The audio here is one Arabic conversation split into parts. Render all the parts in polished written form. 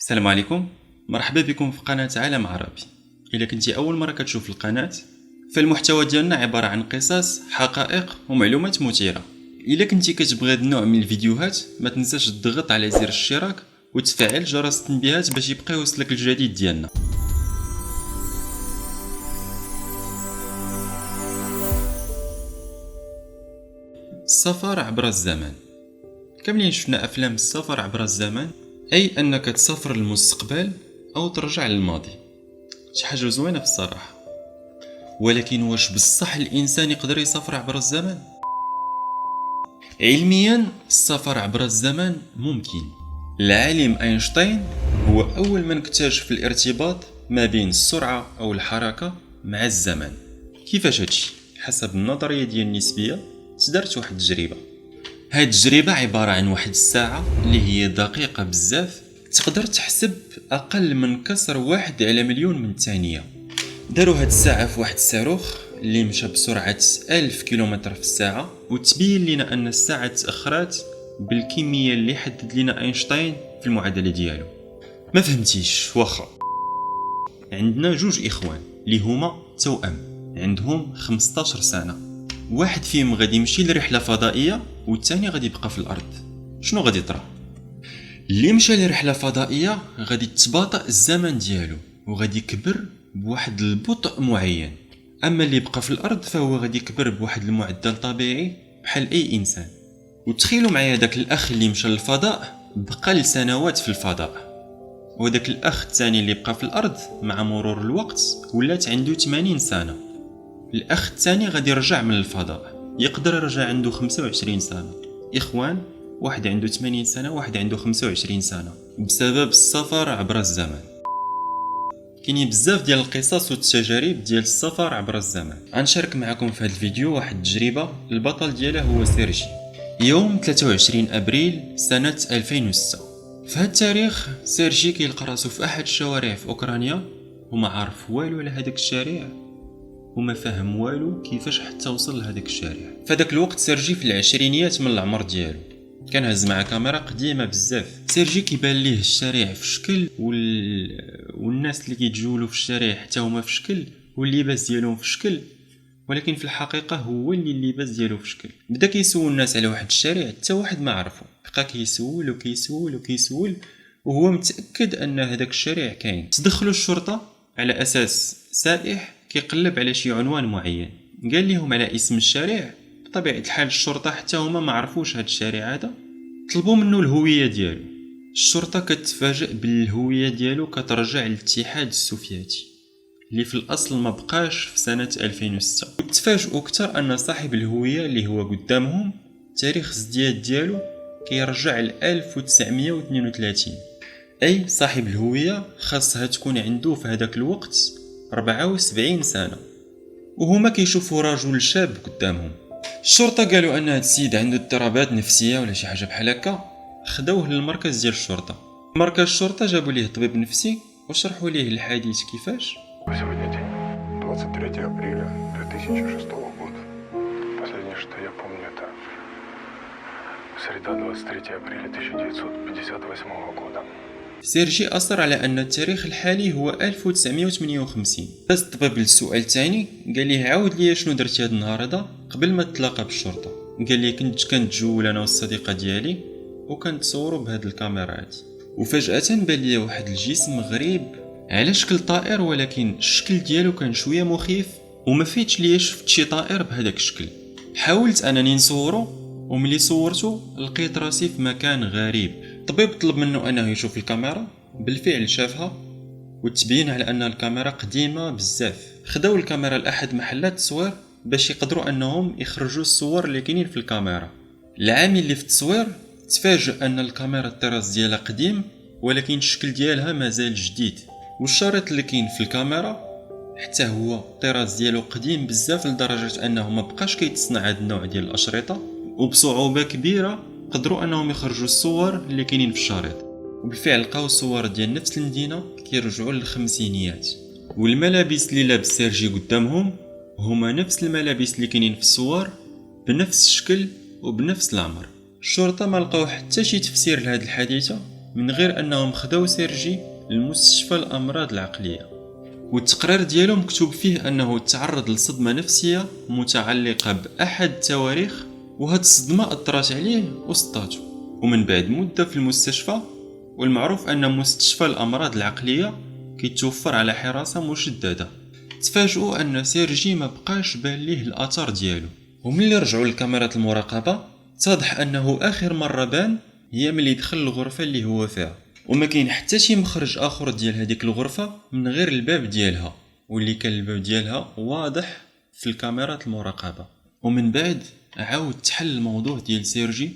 السلام عليكم، مرحبا بكم في قناة عالم عربي. إذا كنتي أول مرة كتشوف القناة، فالمحتوى ديالنا عبارة عن قصص، حقائق ومعلومات مثيرة. إذا كنتي كتبغي هذا النوع من الفيديوهات ما تنساش تضغط على زر الاشتراك وتفعل جرس التنبيهات باش يبقى يوصلك الجديد ديالنا. السفر عبر الزمن. كاملين شفنا أفلام السفر عبر الزمن، أي أنك تسافر للمستقبل أو ترجع للماضي. شي حاجة زوينة بصراحة، ولكن واش بصح الإنسان يقدر يسافر عبر الزمن؟ علميا السفر عبر الزمن ممكن. العالم أينشتاين هو أول من اكتشف الارتباط ما بين السرعة أو الحركة مع الزمن. كيفاش هادشي؟ حسب النظرية ديال النسبية تدارت واحد التجربة. هاد التجربة عبارة عن واحد الساعة اللي هي دقيقة بزاف، تقدر تحسب أقل من كسر 1/1,000,000 من الثانية. داروا هاد الساعة في واحد الصاروخ اللي مشى بسرعة 1000 كيلومتر في الساعة، وتبين لنا أن الساعة تأخرت بالكمية اللي حدد لنا أينشتاين في المعادلة ديالو. ما فهمتيش؟ واخا. عندنا جوج إخوان اللي هما توأم، عندهم 15 سنة. واحد فيهم غادي يمشي لرحلة فضائية والثاني غادي يبقى في الأرض. شنو غادي يطرا؟ اللي مشى لرحلة فضائية غادي تباطأ الزمن ديالو وغادي يكبر بواحد البطء معين، اما اللي بقى في الارض فهو غادي يكبر بواحد المعدل طبيعي بحال اي انسان. وتخيلوا معايا داك الاخ اللي مشى للفضاء بقى لسنوات في الفضاء، وداك الاخ الثاني اللي بقى في الارض مع مرور الوقت ولات عنده 80 سنه. الاخ الثاني غادي يرجع من الفضاء، يقدر يرجع عنده 25 سنه. اخوان، واحد عنده 80 سنه واحد عنده 25 سنه، بسبب السفر عبر الزمن. كاينين بزاف ديال القصص والتجارب ديال السفر عبر الزمن. غنشارك معكم في هذا الفيديو واحد التجربه البطل ديالها هو سيرجي. يوم 23 ابريل سنه 2006. في هذا التاريخ سيرجي كيلقى راسو في احد الشوارع في اوكرانيا وما عارف والو على هذاك الشارع وما فاهم والو كيفاش حتى وصل لهذاك الشارع. فداك الوقت سيرجي في العشرينيات من العمر ديالو، كان هز مع كاميرا قديمه بزاف. سيرجي كيبان ليه الشارع في شكل والناس اللي كيتجولوا في الشارع حتى هما في شكل واللباس ديالهم في شكل، ولكن في الحقيقه هو اللي اللباس ديالو في شكل. بدا كيسول الناس على واحد الشارع حتى واحد ما عرفو، بقى كيسول وكيسول وكيسول وهو متاكد ان هذاك الشارع كاين. تدخلوا الشرطه على اساس سائح كيقلب على شي عنوان معين، قال لهم على اسم الشارع. بطبيعه الحال الشرطه حتى هما ما عرفوش هذا الشارع هذا، طلبوا منه الهويه ديالو. الشرطه كتفاجئ بالهويه ديالو كترجع للاتحاد السوفيتي اللي في الاصل ما بقاش في سنه 2006. وتفاجئوا اكثر ان صاحب الهويه اللي هو قدامهم تاريخ الازدياد ديالو كيرجع ل 1932. اي صاحب الهويه خاصها تكون عنده في هذاك الوقت 74 سنه، وهما كيشوفوا رجل شاب قدامهم. الشرطه قالوا ان هذا السيد عنده اضطرابات نفسيه ولا شي حاجه بحال هكا، خدوه للمركز ديال الشرطه. مركز الشرطه جابوا ليه طبيب نفسي وشرحوا ليه الحادث كيفاش. Сегодня день 23 апреля 2006 года. Последнее, что я помню, это среда 23 апреля 1958 года. سيرجي أصر على أن التاريخ الحالي هو 1958. بس الطبيب للسؤال الثاني قال ليه عاود لي شنو درتي هذا النهار هذا قبل ما تلاقى بالشرطة. قال لي كنت كنتجول أنا والصديقة ديالي وكنتصوروا بهاد الكاميرات، وفجأة بان لي واحد الجسم غريب على شكل طائر، ولكن الشكل ديالو كان شويه مخيف وما فيتش ليا شفت شي طائر بهذاك الشكل. حاولت انني نصورو وملي صورته لقيت راسي في مكان غريب. الطبيب طلب منه انه يشوف الكاميرا، بالفعل شافها وتبين على ان الكاميرا قديمه بزاف. خداو الكاميرا لاحد محلات التصوير باش يقدروا انهم يخرجوا الصور اللي كاينين في الكاميرا. العامل اللي في التصوير تفاجأ ان الكاميرا الطراز ديالها قديم ولكن الشكل ديالها مازال جديد، والشريط اللي كاين في الكاميرا حتى هو الطراز ديالو قديم بزاف لدرجه انه ما بقاش كيتصنع هذا النوع ديال الاشرطه، وبصعوبه كبيره قدروا انهم يخرجوا الصور اللي كاينين في الشريط. وبالفعل لقاو الصور ديال نفس المدينه كيرجعوا للخمسينيات، والملابس اللي لابس سيرجي قدامهم هما نفس الملابس اللي كاينين في الصور بنفس الشكل وبنفس العمر. الشرطه ما لقاو حتى شي تفسير لهذه الحادثه من غير انهم خداو سيرجي للمستشفى الامراض العقليه. والتقرير ديالو مكتوب فيه انه تعرض لصدمه نفسيه متعلقه باحد التواريخ، وهاد الصدمه اثرت عليه وسطاتو. ومن بعد مده في المستشفى، والمعروف ان مستشفى الامراض العقليه كيتوفر على حراسه مشدده، تفاجئوا ان سيرجي ما بقاش بان ليه الاثار ديالو. وملي رجعوا لكاميرات المراقبه اتضح انه اخر مره بان هي ملي دخل الغرفه اللي هو فيها، وما كاين حتى شي مخرج اخر ديال هذيك الغرفه من غير الباب ديالها، واللي كان الباب ديالها واضح في الكاميرات المراقبه. ومن بعد عاود تحل الموضوع ديال سيرجي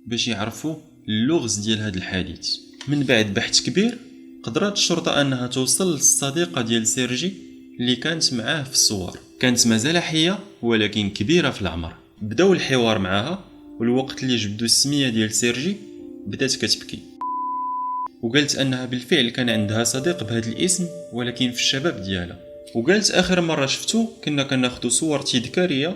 باش يعرفوا اللغز ديال هذا الحادث. من بعد بحث كبير قدرت الشرطه انها توصل للصديقه ديال سيرجي اللي كانت معاه في الصور. كانت مازال حيه ولكن كبيره في العمر. بداو الحوار معاها، والوقت اللي جبدوا السميه ديال سيرجي بدات كتبكي، وقالت انها بالفعل كان عندها صديق بهذا الاسم ولكن في الشباب ديالها. وقالت اخر مره شفتو كنا كناخذوا صور تذكاريه،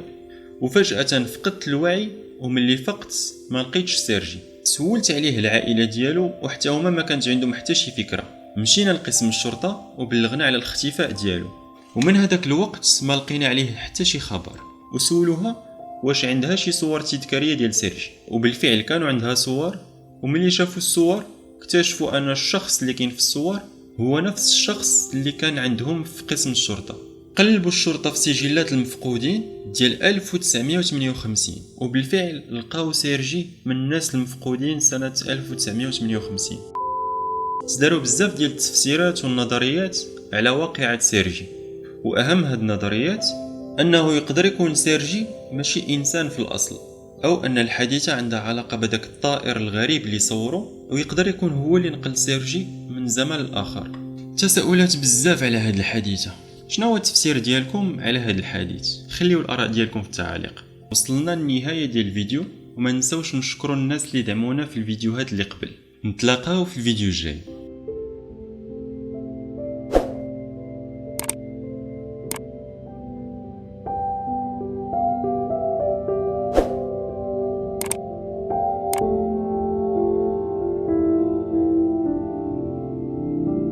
وفجاه فقدت الوعي، وملي فقت ما لقيتش سيرجي. سولت عليه العائله ديالو وحتى هما ما كانت عندهم حتى شي فكره. مشينا لقسم الشرطه وبلغنا على الاختفاء ديالو، ومن هذاك الوقت ما لقينا عليه حتى شي خبر. وسولوها واش عندها شي صور تذكاريه ديال سيرجي، وبالفعل كانوا عندها صور. وملي شافوا الصور اكتشفوا ان الشخص اللي كاين في الصور هو نفس الشخص اللي كان عندهم في قسم الشرطه. قلبوا الشرطه في سجلات المفقودين ديال 1958، وبالفعل لقاو سيرجي من الناس المفقودين سنه 1958. صدروا بزاف ديال التفسيرات والنظريات على واقعه سيرجي، واهم هاد النظريات انه يقدر يكون سيرجي ماشي انسان في الاصل، او ان الحادثه عندها علاقه بداك الطائر الغريب اللي صورو، ويقدر يكون هو اللي نقل سيرجي من زمان لاخر. تساؤلات بزاف على هاد الحادثه. شنو هو التفسير ديالكم على هاد الحادث؟ خليو الاراء ديالكم في التعاليق. وصلنا للنهايه ديال الفيديو، وما نساوش نشكروا الناس اللي دعمونا في الفيديوهات اللي قبل. نتلاقاو في الفيديو الجاي.